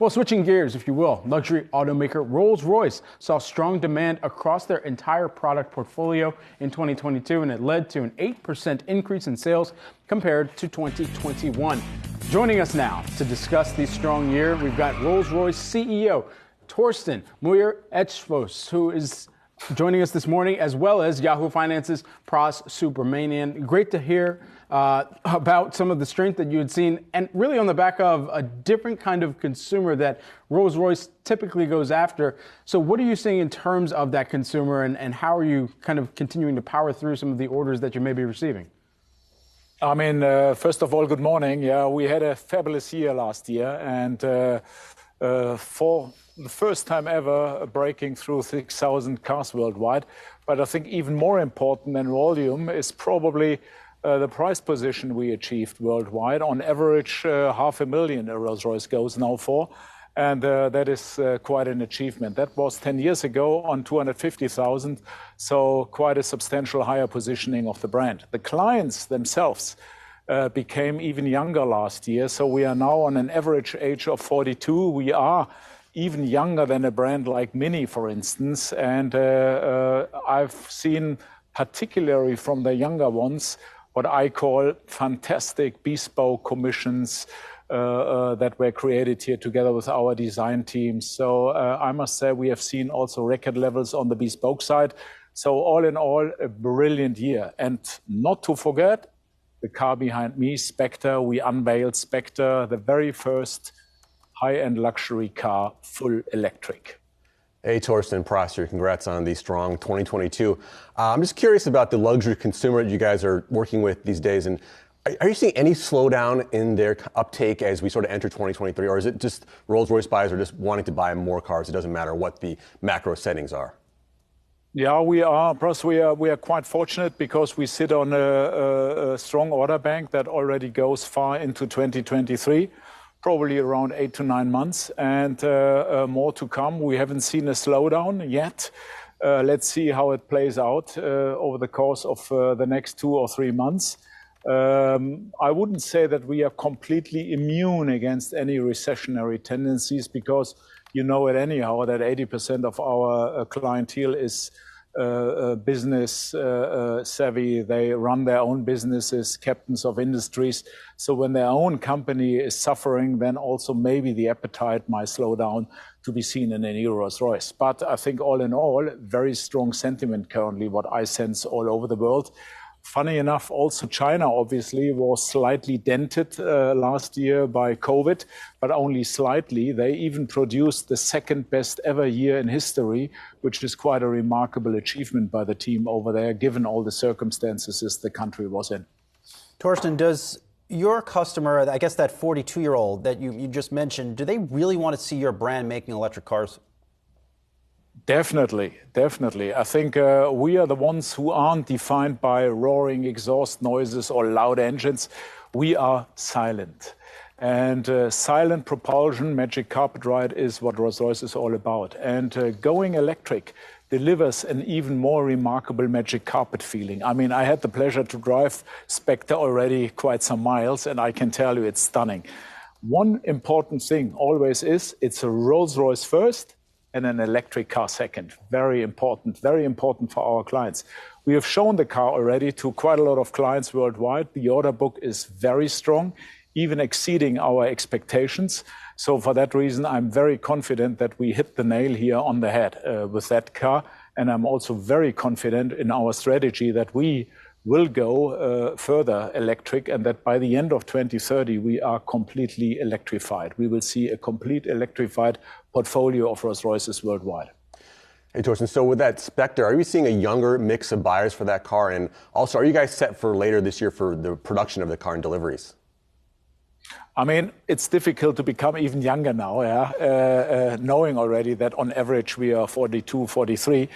Well, switching gears, if you will, luxury automaker Rolls-Royce saw strong demand across their entire product portfolio in 2022, and it led to an 8% increase in sales compared to 2021. Joining us now to discuss the strong year, we've got Rolls-Royce CEO Torsten Müller-Ötvös, who is joining us this morning, as well as Yahoo Finance's Pras Subramanian. Great to hear about some of the strength that you had seen, and really on the back of a different kind of consumer that Rolls-Royce typically goes after. So what are you seeing in terms of that consumer, and how are you kind of continuing to power through some of the orders that you may be receiving? I mean, first of all, good morning. Yeah, we had a fabulous year last year, and for the first time ever, breaking through 6,000 cars worldwide. But I think even more important than volume is probably the price position we achieved worldwide. On average, $500,000 a Rolls-Royce goes now for, and that is quite an achievement. That was 10 years ago on 250,000, so quite a substantial higher positioning of the brand. The clients themselves became even younger last year, so we are now on an average age of 42. We are even younger than a brand like Mini, for instance, and I've seen, particularly from the younger ones, what I call fantastic bespoke commissions that were created here together with our design team. So I must say we have seen also record levels on the bespoke side. So all in all, a brilliant year. And not to forget, the car behind me, Spectre. We unveiled Spectre, the very first high-end luxury car, full electric. Hey, Torsten, Pras here. Congrats on the strong 2022. I'm just curious about the luxury consumer that you guys are working with these days. And are you seeing any slowdown in their uptake as we sort of enter 2023? Or is it just Rolls-Royce buyers are just wanting to buy more cars? It doesn't matter what the macro settings are. Yeah, we are. Plus, we are quite fortunate because we sit on a strong order bank that already goes far into 2023. Probably around 8 to 9 months, and more to come. We haven't seen a slowdown yet. Let's see how it plays out over the course of the next 2 or 3 months. I wouldn't say that we are completely immune against any recessionary tendencies, because you know it anyhow that 80% of our clientele is business savvy. They run their own businesses, captains of industries. So when their own company is suffering, then also maybe the appetite might slow down to be seen in a new Rolls-Royce. But I think all in all, very strong sentiment currently, what I sense all over the world. Funny enough, also China obviously was slightly dented last year by COVID, but only slightly. They even produced the second best ever year in history, which is quite a remarkable achievement by the team over there, given all the circumstances the country was in. Torsten, does your customer, I guess that 42-year-old that you just mentioned, do they really want to see your brand making electric cars? Definitely, definitely. I think we are the ones who aren't defined by roaring exhaust noises or loud engines. We are silent. And silent propulsion, magic carpet ride, is what Rolls-Royce is all about. And going electric delivers an even more remarkable magic carpet feeling. I mean, I had the pleasure to drive Spectre already quite some miles, and I can tell you it's stunning. One important thing always is it's a Rolls-Royce first and an electric car second. Very important for our clients. We have shown the car already to quite a lot of clients worldwide. The order book is very strong, even exceeding our expectations. So for that reason, I'm very confident that we hit the nail here on the head with that car. And I'm also very confident in our strategy that we will go further electric, and that by the end of 2030, we are completely electrified. We will see a complete electrified portfolio of Rolls-Royces worldwide. Hey, Torsten, so with that Spectre, are you seeing a younger mix of buyers for that car? And also, are you guys set for later this year for the production of the car and deliveries? I mean, it's difficult to become even younger now, knowing already that on average we are 42, 43.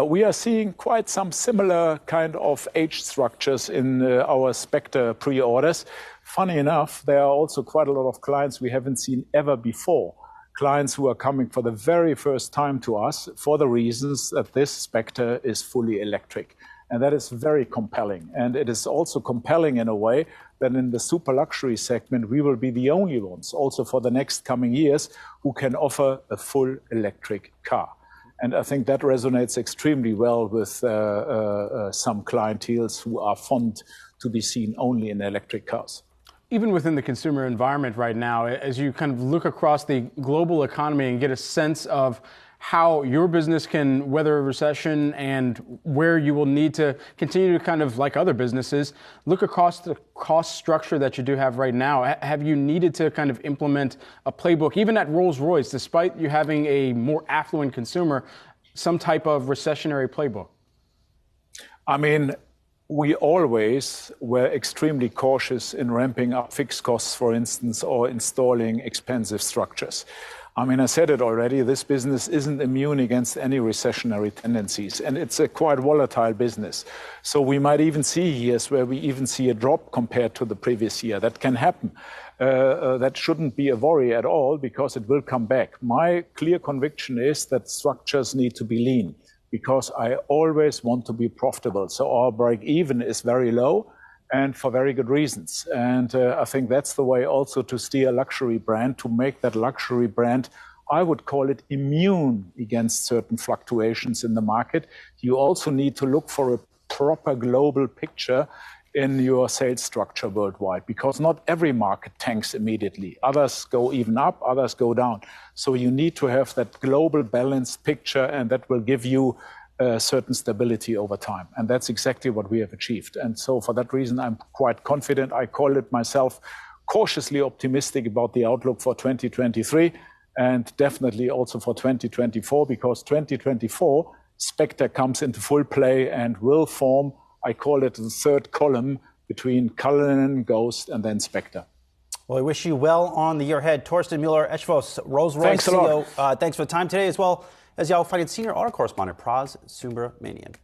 We are seeing quite some similar kind of age structures in our Spectre pre-orders. Funny enough, there are also quite a lot of clients we haven't seen ever before. Clients who are coming for the very first time to us for the reasons that this Spectre is fully electric. And that is very compelling. And it is also compelling in a way that in the super luxury segment, we will be the only ones also for the next coming years who can offer a full electric car. And I think that resonates extremely well with some clienteles who are fond to be seen only in electric cars. Even within the consumer environment right now, as you kind of look across the global economy and get a sense of how your business can weather a recession and where you will need to continue to kind of, like other businesses, look across the cost structure that you do have right now. Have you needed to kind of implement a playbook, even at Rolls-Royce, despite you having a more affluent consumer, some type of recessionary playbook? I mean, we always were extremely cautious in ramping up fixed costs, for instance, or installing expensive structures. I mean, I said it already, this business isn't immune against any recessionary tendencies, and it's a quite volatile business. So we might even see years where we even see a drop compared to the previous year. That can happen. That shouldn't be a worry at all because it will come back. My clear conviction is that structures need to be lean because I always want to be profitable. So our break even is very low, and for very good reasons. And I think that's the way also to steer a luxury brand, to make that luxury brand, I would call it immune against certain fluctuations in the market. You also need to look for a proper global picture in your sales structure worldwide, because not every market tanks immediately. Others go even up, others go down. So you need to have that global balanced picture, and that will give you certain stability over time. And that's exactly what we have achieved. And so for that reason, I'm quite confident. I call it myself cautiously optimistic about the outlook for 2023 and definitely also for 2024, because 2024, Spectre comes into full play and will form, I call it the third column between Cullinan, Ghost, and then Spectre. Well, I wish you well on the year ahead. Torsten Müller-Ötvös, Rolls-Royce CEO. Thanks for the time today, as well as Yahoo Finance Senior Auto Correspondent Pras, Subramanian.